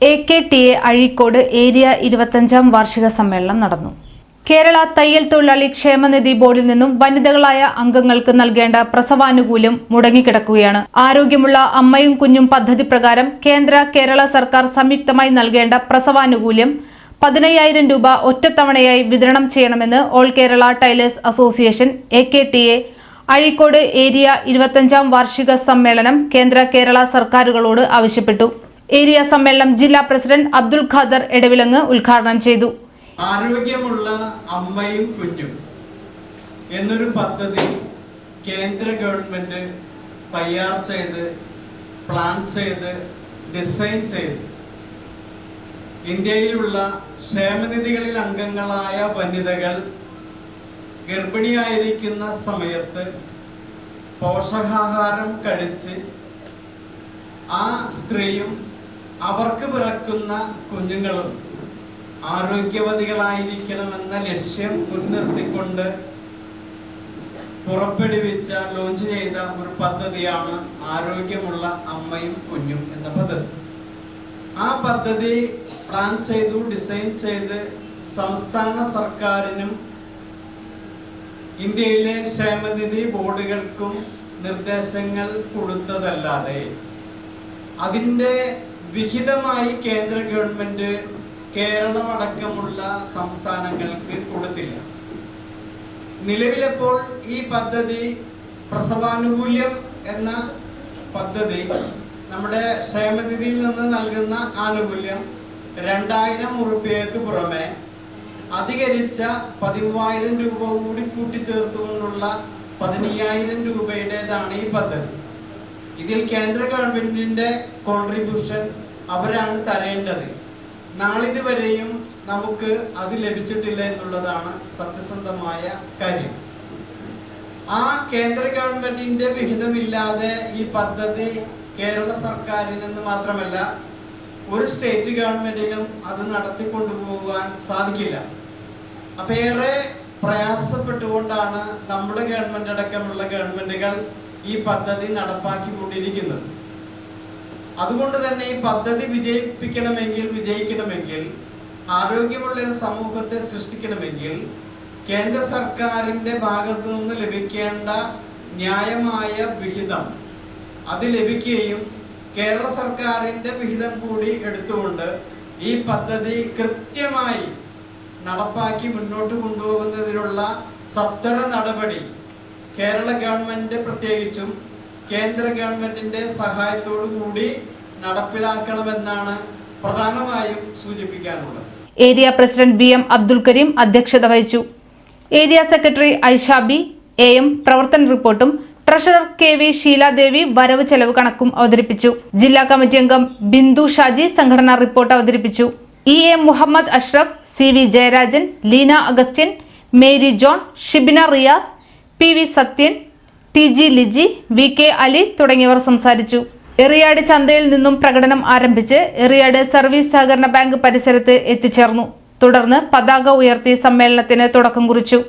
AKTA Azhikode area 25-ാം വാർഷിക സമ്മേളനം നടന്നു. കേരള തയ്യൽ തൊഴിലാളി ക്ഷേമനിധി ബോർഡിൽ നിന്നും വനിതകളായ അംഗങ്ങൾക്ക് നൽകേണ്ട പ്രസവാനുകൂല്യം മുടങ്ങിക്കിടക്കുകയാണ്. ആരോഗ്യമുള്ള അമ്മയും കുഞ്ഞും പദ്ധതി പ്രകാരം കേരള സർക്കാർ സംയുക്തമായി നൽകേണ്ട പ്രസവാനുകൂല്യം 15,000 രൂപ ഒറ്റത്തവണയായി വിതരണം ചെയ്യണമെന്ന് all Kerala tailors association AKTA Azhikode area 25-ാം വാർഷിക സമ്മേളനം കേരള സർക്കാരുകളോട് ആവശ്യപ്പെട്ടു. ഏരിയ സമ്മേളനം ജില്ലാ പ്രസിഡന്റ് അബ്ദുൽ ഖാദർ എടവിലങ്ങ് ഉദ്ഘാടനം ചെയ്തു. ആരോഗ്യമുള്ള അമ്മയും കുഞ്ഞും എന്നൊരു പദ്ധതി കേന്ദ്ര ഗവൺമെന്റ് തയ്യാർ ചെയ്ത് പ്ലാൻ ചെയ്ത് ഡിസൈൻ ചെയ്ത് ഇന്ത്യയിലുള്ള ക്ഷേമനിധികളിൽ അംഗങ്ങളായ വനിതകൾ ഗർഭിണിയായിരിക്കുന്ന സമയത്ത് പോഷകാഹാരം കഴിച്ച് ആ സ്ത്രീയും അവർക്ക് പിറക്കുന്ന കുഞ്ഞുങ്ങളും ആരോഗ്യവതികളായിരിക്കണമെന്ന ലക്ഷ്യം മുൻനിർത്തിക്കൊണ്ട് പുറപ്പെടുവിച്ച ലോഞ്ച് ചെയ്ത ഒരു പദ്ധതിയാണ് ആരോഗ്യമുള്ള അമ്മയും കുഞ്ഞും എന്ന പദ്ധതി. ആ പദ്ധതി പ്ലാൻ ചെയ്തു ഡിസൈൻ ചെയ്ത് സംസ്ഥാന സർക്കാരിനും ഇന്ത്യയിലെ ക്ഷേമനിധി ബോർഡുകൾക്കും നിർദ്ദേശങ്ങൾ കൊടുത്തതല്ലാതെ അതിൻ്റെ വിഹിതമായി കേന്ദ്ര ഗവൺമെന്റ് കേരളം അടക്കമുള്ള സംസ്ഥാനങ്ങൾക്ക് കൊടുത്തില്ല. നിലവിലെപ്പോൾ ഈ പദ്ധതി പ്രസവാനുകൂല്യം എന്ന പദ്ധതി നമ്മുടെ ക്ഷേമനിധിയിൽ നിന്ന് നൽകുന്ന ആനുകൂല്യം 2,000 രൂപയ്ക്ക് പുറമെ അധികരിച്ച 13,000 രൂപ കൂടി കൂട്ടിച്ചേർത്തുകൊണ്ടുള്ള 15,000 രൂപയുടേതാണ് ഈ പദ്ധതി. ഇതിൽ കേന്ദ്ര ഗവൺമെന്റിന്റെ കോൺട്രിബ്യൂഷൻ അവരാണ് തരേണ്ടത്. നാളിതുവരെയും നമുക്ക് അത് ലഭിച്ചിട്ടില്ല എന്നുള്ളതാണ് സത്യസന്ധമായ കാര്യം. ആ കേന്ദ്ര ഗവൺമെന്റിന്റെ വിഹിതമില്ലാതെ ഈ പദ്ധതി കേരള സർക്കാരിനെന്ന് മാത്രമല്ല ഒരു സ്റ്റേറ്റ് ഗവൺമെന്റിനും അത് നടത്തിക്കൊണ്ടുപോകാൻ സാധിക്കില്ല. അപ്പൊ ഏറെ പ്രയാസപ്പെട്ടുകൊണ്ടാണ് നമ്മുടെ ഗവൺമെന്റ് അടക്കമുള്ള ഗവൺമെന്റുകൾ ഈ പദ്ധതി നടപ്പാക്കിക്കൊണ്ടിരിക്കുന്നത്. അതുകൊണ്ട് തന്നെ ഈ പദ്ധതി വിജയിക്കണമെങ്കിൽ ആരോഗ്യമുള്ള ഒരു സമൂഹത്തെ സൃഷ്ടിക്കണമെങ്കിൽ കേന്ദ്ര സർക്കാരിന്റെ ഭാഗത്തു നിന്ന് ലഭിക്കേണ്ട ന്യായമായ വിഹിതം അത് ലഭിക്കുകയും കേരള സർക്കാരിന്റെ വിഹിതം കൂടി എടുത്തുകൊണ്ട് ഈ പദ്ധതി കൃത്യമായി നടപ്പാക്കി മുന്നോട്ട് കൊണ്ടുപോകുന്നതിനുള്ള സത്വര നടപടി കേരള ഗവൺമെന്റ് പ്രത്യേകിച്ചും കേന്ദ്ര ഗവൺമെന്റിന്റെ സഹായത്തോടു കൂടി നടപ്പിലാക്കണമെന്നാണ് പ്രധാനമായും സൂചിപ്പിക്കാനുള്ളത്. Area president BM Abdul Kareem അധ്യക്ഷത വഹിച്ചു. ഏരിയ സെക്രട്ടറി ഐഷാബി AM പ്രവർത്തന റിപ്പോർട്ടും ട്രഷറർ KV ഷീലാദേവി വരവ് ചെലവ് കണക്കും അവതരിപ്പിച്ചു. ജില്ലാ കമ്മിറ്റി അംഗം ബിന്ദു ഷാജി സംഘടനാ റിപ്പോർട്ട് അവതരിപ്പിച്ചു. EA Muhammad Ashraf, CV Jayarajan, Leena Augustine, Mary John, Shibina Riyas, PV Sathyan, TG Liji, VK Ali തുടങ്ങിയവർ സംസാരിച്ചു. എറിയാട് ചന്തയിൽ നിന്നും പ്രകടനം ആരംഭിച്ച് എറിയാട് സർവീസ് സഹകരണ ബാങ്ക് പരിസരത്ത് എത്തിച്ചേർന്നു. തുടർന്ന് പതാക ഉയർത്തി സമ്മേളനത്തിന് തുടക്കം കുറിച്ചു.